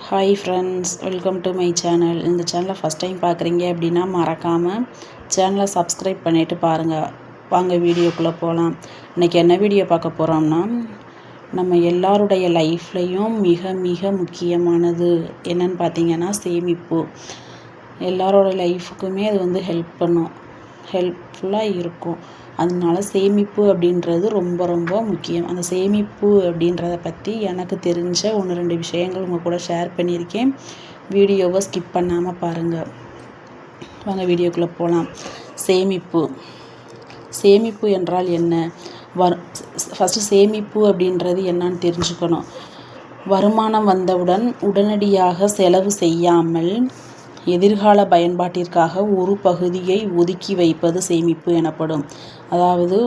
Hi friends, welcome to my channel. இந்த சேனலை first time பார்க்குறீங்க அப்படின்னா மறக்காமல் சேனலை சப்ஸ்கிரைப் பண்ணிவிட்டு பாருங்கள். வாங்க வீடியோக்குள்ளே போகலாம். இன்றைக்கி என்ன வீடியோ பார்க்க போகிறோம்னா, நம்ம எல்லாருடைய லைஃப்லேயும் மிக மிக முக்கியமானது என்னன்னு பார்த்தீங்கன்னா சேமிப்பு. எல்லாரோட லைஃபுக்குமே அது ஹெல்ப்ஃபுல்லாக இருக்கும். அதனால சேமிப்பு அப்படின்றது ரொம்ப ரொம்ப முக்கியம். அந்த சேமிப்பு அப்படின்றத பற்றி எனக்கு தெரிஞ்ச 1-2 விஷயங்கள் உங்கள் கூட ஷேர் பண்ணியிருக்கேன். வீடியோவை ஸ்கிப் பண்ணாமல் பாருங்கள். வாங்க வீடியோக்குள்ளே போகலாம். சேமிப்பு என்றால் என்ன? ஃபஸ்ட்டு சேமிப்பு அப்படின்றது என்னன்னு தெரிஞ்சுக்கணும். வருமானம் வந்தவுடன் உடனடியாக செலவு செய்யாமல் எதிர்கால பயன்பாட்டிற்காக ஒரு பகுதியை ஒதுக்கி வைப்பது சேமிப்பு எனப்படும். அதாவது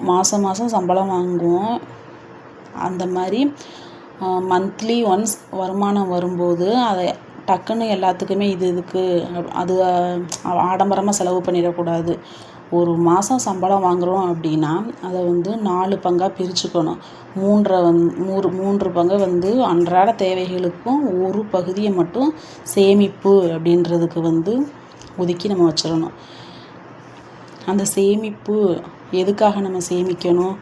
மாதம் சம்பளம் வாங்குவோம். அந்த மாதிரி மந்த்லி ஒன்ஸ் வருமானம் வரும்போது அதை டக்குன்னு எல்லாத்துக்குமே இதுக்கு அது ஆடம்பரமாக செலவு பண்ணிடக்கூடாது. ஒரு மாதம் சம்பளம் வாங்குகிறோம் அப்படின்னா அதை 4 பங்காக பிரிச்சுக்கணும். 3 பங்கை அன்றாட தேவைகளுக்கும் ஒரு பகுதியை மட்டும் சேமிப்பு அப்படின்றதுக்கு ஒதுக்கி நம்ம வச்சிடணும். அந்த சேமிப்பு எதுக்காக நம்ம சேமிக்கணும்,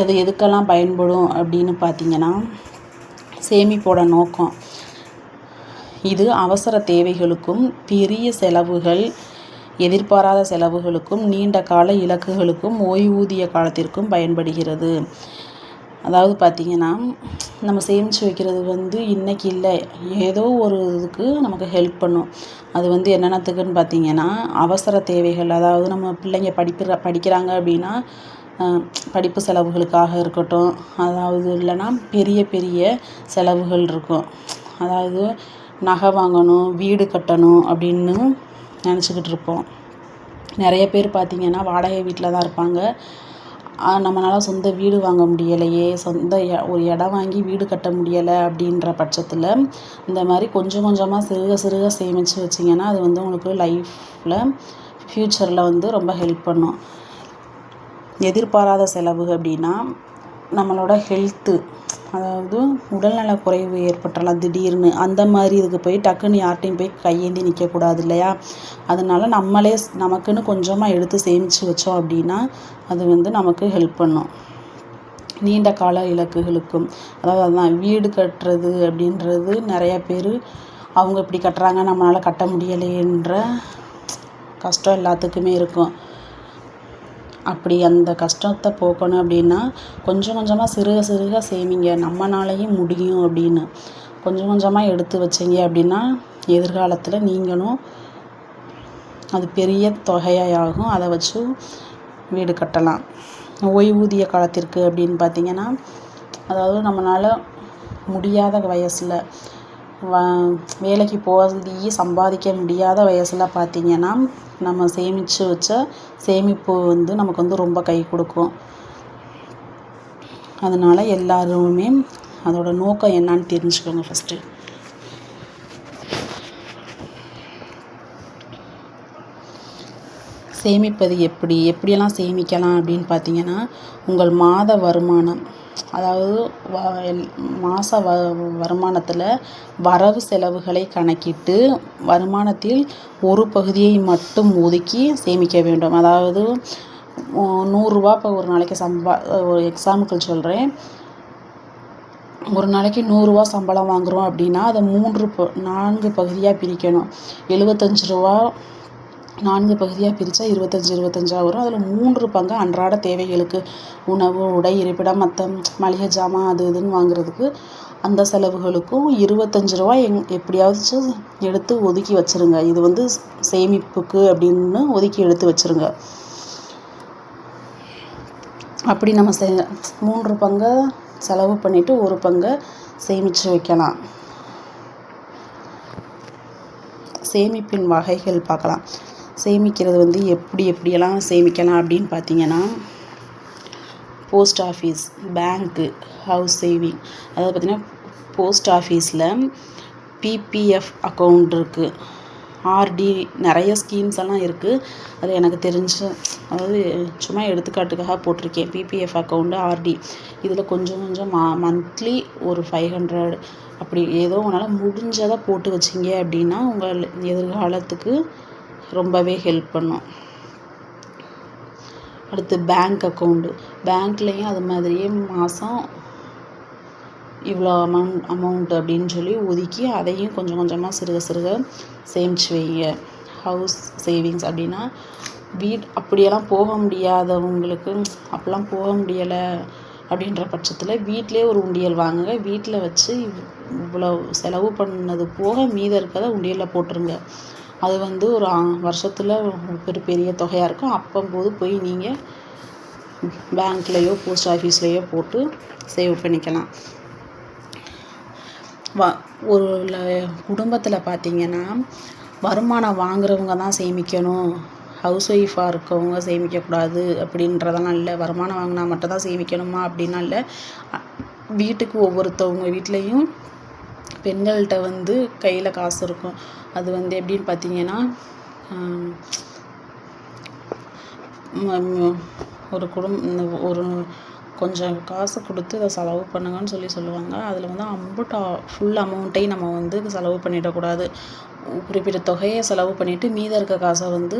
அது எதுக்கெல்லாம் பயன்படும் அப்படின்னு பார்த்திங்கன்னா, சேமிப்போட நோக்கம் இது அவசர தேவைகளுக்கும் பெரிய செலவுகள், எதிர்பாராத செலவுகளுக்கும், நீண்ட கால இலக்குகளுக்கும், ஓய்வூதிய காலத்திற்கும் பயன்படுகிறது. அதாவது பார்த்திங்கன்னா, நம்ம சேமித்து வைக்கிறது இன்றைக்கி இல்லை, ஏதோ ஒரு இதுக்கு நமக்கு ஹெல்ப் பண்ணும். அது என்னென்னத்துக்குன்னு பார்த்திங்கன்னா, அவசர தேவைகள். அதாவது நம்ம பிள்ளைங்க படிக்கிறாங்க அப்படின்னா படிப்பு செலவுகளுக்காக இருக்கட்டும். அதாவது இல்லைன்னா பெரிய பெரிய செலவுகள் இருக்கும். அதாவது நகை வாங்கணும், வீடு கட்டணும் அப்படின்னு நினச்சிக்கிட்டு இருப்போம். நிறைய பேர் பார்த்திங்கன்னா வாடகை வீட்டில் தான் இருப்பாங்க. நம்மளால் சொந்த வீடு வாங்க முடியலையே, ஒரு இடம் வாங்கி வீடு கட்ட முடியலை அப்படின்ற பட்சத்தில் இந்த மாதிரி கொஞ்சம் கொஞ்சமாக சிறுக சேமித்து வச்சிங்கன்னா அது உங்களுக்கு லைஃப்பில் ஃப்யூச்சரில் ரொம்ப ஹெல்ப் பண்ணும். எதிர்பாராத செலவு அப்படின்னா நம்மளோட ஹெல்த்து, அதாவது உடல்நல குறைவு ஏற்பட்டுறலாம் திடீர்னு. அந்த மாதிரி இதுக்கு போய் டக்குன்னு யார்கிட்டையும் போய் கையேந்தி நிற்கக்கூடாது இல்லையா? அதனால நம்மளே நமக்குன்னு கொஞ்சமாக எடுத்து சேமித்து வச்சோம் அப்படின்னா அது நமக்கு ஹெல்ப் பண்ணும். நீண்ட கால இலக்குகளுக்கும், அதாவது அதுதான் வீடு கட்டுறது அப்படின்றது நிறைய பேர் அவங்க இப்படி கட்டுறாங்க, நம்மளால் கட்ட முடியலைன்ற கஷ்டம் எல்லாத்துக்குமே இருக்கும். அப்படி அந்த கஷ்டத்தை போக்கணும் அப்படின்னா கொஞ்சம் கொஞ்சமாக சிறுக சேமிங்க. நம்மளாலையும் முடியும் அப்படின்னு கொஞ்சம் கொஞ்சமாக எடுத்து வச்சிங்க அப்படின்னா எதிர்காலத்தில் நீங்களும் அது பெரிய தொகையாகும். அதை வச்சு வீடு கட்டலாம். ஓய்வூதிய காலத்திற்கு அப்படின்னு பார்த்திங்கன்னா, அதாவது நம்மளால் முடியாத வயசில் வேலைக்கு போய் சம்பாதிக்க முடியாத வயசில் பார்த்திங்கன்னா நம்ம சேமித்து வச்ச சேமிப்பு நமக்கு ரொம்ப கை கொடுக்கும். அதனால் எல்லாருமே அதோட நோக்கம் என்னன்னு தெரிஞ்சுக்கோங்க. ஃபஸ்ட்டு சேமிப்பது எப்படியெல்லாம் சேமிக்கலாம் அப்படின்னு பார்த்திங்கன்னா, உங்கள் மாத வருமானம், அதாவது மாத வருமானத்தில் வரவு செலவுகளை கணக்கிட்டு வருமானத்தில் ஒரு பகுதியை மட்டும் ஒதுக்கி சேமிக்க வேண்டும். அதாவது 100 ரூபா இப்போ ஒரு நாளைக்கு ஒரு எக்ஸாம்பிள் சொல்கிறேன். ஒரு நாளைக்கு 100 ரூபா சம்பளம் வாங்குகிறோம் அப்படின்னா அதை 4 பகுதியாக பிரிக்கணும். 75 ரூபா 4 பகுதியாக பிரித்தா 25 வரும். அதில் 3 பங்கு அன்றாட தேவைகளுக்கு, உணவு, உடை, இருப்பிடம், மற்ற மளிகை ஜாமான் அது இதுன்னு வாங்குறதுக்கு, அந்த செலவுகளுக்கும் 25 ரூபா எப்படியாவது எடுத்து ஒதுக்கி வச்சுருங்க. இது சேமிப்புக்கு அப்படின்னு ஒதுக்கி எடுத்து வச்சுருங்க. அப்படி நம்ம 3 பங்கை செலவு பண்ணிவிட்டு ஒரு பங்கை சேமித்து வைக்கலாம். சேமிப்பின் வகைகள் பார்க்கலாம். சேமிக்கிறது எப்படியெல்லாம் சேமிக்கலாம் அப்படின்னு பார்த்திங்கன்னா, போஸ்ட் ஆஃபீஸ், பேங்க்கு, ஹவுஸ் சேவிங். அதாவது பார்த்திங்கன்னா போஸ்ட் ஆஃபீஸில் பிபிஎஃப் அக்கௌண்ட் இருக்குது. ஆர்டி நிறைய ஸ்கீம்ஸ் எல்லாம் இருக்குது. அது எனக்கு தெரிஞ்ச, அதாவது சும்மா எடுத்துக்காட்டுக்காக போட்டிருக்கேன். பிபிஎஃப் அக்கௌண்ட்டு, ஆர்டி, இதில் கொஞ்சம் கொஞ்சம் மந்த்லி ஒரு 500 அப்படி ஏதோ உங்களால் முடிஞ்சதை போட்டு வச்சிங்க அப்படின்னா உங்கள் எதிர்காலத்துக்கு ரொம்பவே ஹெல்ப் பண்ணும். அடுத்து பேங்க் அக்கௌண்ட்டு, பேங்க்லேயும் அது மாதிரியே மாதம் இவ்வளோ அமௌண்ட் அப்படின்னு சொல்லி ஒதுக்கி அதையும் கொஞ்சம் கொஞ்சமாக சிறுக சிறுக சேமித்து வைங்க. ஹவுஸ் சேவிங்ஸ் அப்படின்னா அப்படியெல்லாம் போக முடியாதவங்களுக்கு, அப்போல்லாம் போக முடியலை அப்படின்ற பட்சத்தில் வீட்டிலே ஒரு உண்டியல் வாங்குங்க. வீட்டில் வச்சு இவ்வளோ செலவு பண்ணது போக மீதம் இருக்கிறத உண்டியலில் போட்டுருங்க. அது ஒரு வருஷத்தில் ஒரு பெரிய தொகையாக இருக்கும். அப்போம்போது போய் நீங்கள் பேங்க்லேயோ போஸ்ட் ஆஃபீஸ்லேயோ போட்டு சேவ் பண்ணிக்கலாம். ஒரு குடும்பத்தில் பார்த்திங்கன்னா வருமானம் வாங்குறவங்க தான் சேமிக்கணும், ஹவுஸ் ஒய்ஃபாக இருக்கவங்க சேமிக்கக்கூடாது அப்படின்றதெல்லாம் இல்லை. வருமானம் வாங்கினா மட்டும்தான் சேமிக்கணுமா அப்படின்னா இல்லை. வீட்டுக்கு ஒவ்வொருத்தவங்க வீட்லேயும் பெண்கள்கிட்ட கையில் காசு இருக்கும். அது எப்படின்னு பார்த்தீங்கன்னா, ஒரு ஒரு கொஞ்சம் காசு கொடுத்து இதை செலவு பண்ணுங்கன்னு சொல்லுவாங்க. அதில் ஃபுல் அமௌண்ட்டையும் நம்ம செலவு பண்ணிடக்கூடாது. குறிப்பிட்ட தொகையை செலவு பண்ணிவிட்டு மீதம் இருக்க காசை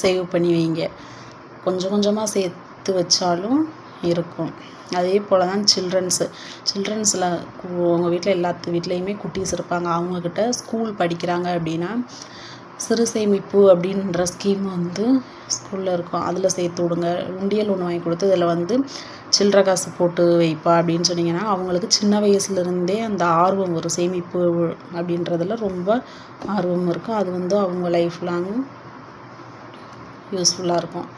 சேவ் பண்ணி வைங்க. கொஞ்சம் கொஞ்சமாக சேர்த்து வச்சாலும் இருக்கும். அதே போல் தான் சில்ட்ரன்ஸில் உங்கள் வீட்டில் எல்லாத்து வீட்லேயுமே குட்டீஸ் இருப்பாங்க. அவங்கக்கிட்ட ஸ்கூல் படிக்கிறாங்க அப்படின்னா சிறு சேமிப்பு அப்படின்ற ஸ்கீம் ஸ்கூலில் இருக்கும். அதில் சேர்த்து விடுங்க. உண்டியல் ஒன்று வாங்கி கொடுத்து இதில் சில்லற காசு போட்டு வைப்பா அப்படின்னு சொன்னீங்கன்னா அவங்களுக்கு சின்ன வயசுலேருந்தே அந்த ஆர்வம் வரும். சேமிப்பு அப்படின்றதுல ரொம்ப ஆர்வம் இருக்கும். அது அவங்க லைஃப் லாங் யூஸ்ஃபுல்லாக இருக்கும்.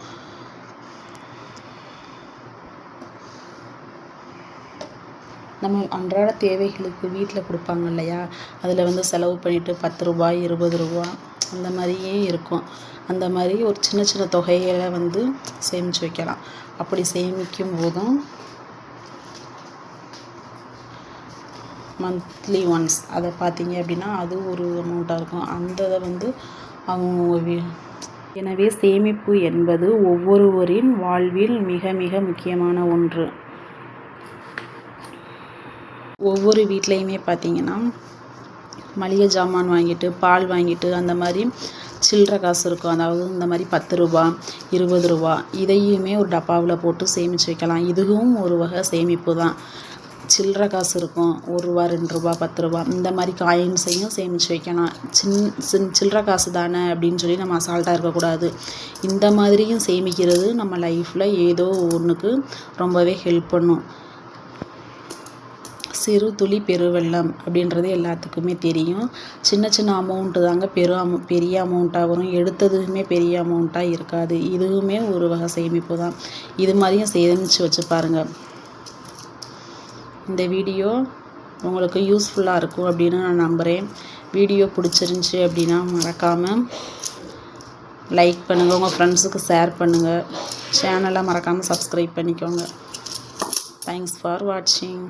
நம்ம அன்றாட தேவைகளுக்கு வீட்டில் கொடுப்பாங்க இல்லையா, அதில் செலவு பண்ணிவிட்டு 10 ரூபாய் 20 ரூபா அந்த மாதிரியே இருக்கும். அந்த மாதிரி ஒரு சின்ன சின்ன தொகைகளை சேமித்து வைக்கலாம். அப்படி சேமிக்கும் போதும் மந்த்லி ஒன்ஸ் அதை பார்த்தீங்க அப்படின்னா அது ஒரு அமௌண்ட்டாக இருக்கும். அந்த இதை அவங்க எனவே சேமிப்பு என்பது ஒவ்வொருவரின் வாழ்வில் மிக மிக முக்கியமான ஒன்று. ஒவ்வொரு வீட்லேயுமே பார்த்திங்கன்னா மளிகை ஜாமான் வாங்கிட்டு பால் வாங்கிட்டு அந்த மாதிரி சில்லற காசு இருக்கும். அதாவது இந்த மாதிரி 10 ரூபா 20 ரூபா இதையுமே ஒரு டப்பாவில் போட்டு சேமித்து வைக்கலாம். இதுவும் ஒரு வகை சேமிப்பு தான். சில்லற காசு இருக்கும், 1 ரூபா 2 ரூபா 10 ரூபா இந்த மாதிரி காயின்ஸையும் சேமித்து வைக்கலாம். சில்லற காசு தானே அப்படின்னு சொல்லி நம்ம அசால்ட்டாக இருக்கக்கூடாது. இந்த மாதிரியும் சேமிக்கிறது நம்ம லைஃப்பில் ஏதோ ஒன்றுக்கு ரொம்பவே ஹெல்ப் பண்ணும். சிறு துளி பெருவெள்ளம் அப்படின்றது எல்லாத்துக்குமே தெரியும். சின்ன சின்ன அமௌண்ட்டு தாங்க பெரிய அமௌண்ட்டாக வரும். எடுத்ததுமே பெரிய அமௌண்ட்டாக இருக்காது. இதுவுமே ஒரு வகை சேமிப்பு தான். இது மாதிரியும் சேமித்து வச்சு பாருங்கள். இந்த வீடியோ உங்களுக்கு யூஸ்ஃபுல்லாக இருக்கும் அப்படின்னு நான் நம்புகிறேன். வீடியோ பிடிச்சிருந்துச்சி அப்படின்னா மறக்காமல் லைக் பண்ணுங்கள், உங்கள் ஃப்ரெண்ட்ஸுக்கு ஷேர் பண்ணுங்கள், சேனலை மறக்காமல் சப்ஸ்கிரைப் பண்ணிக்கோங்க. தேங்க்ஸ் ஃபார் வாட்சிங்.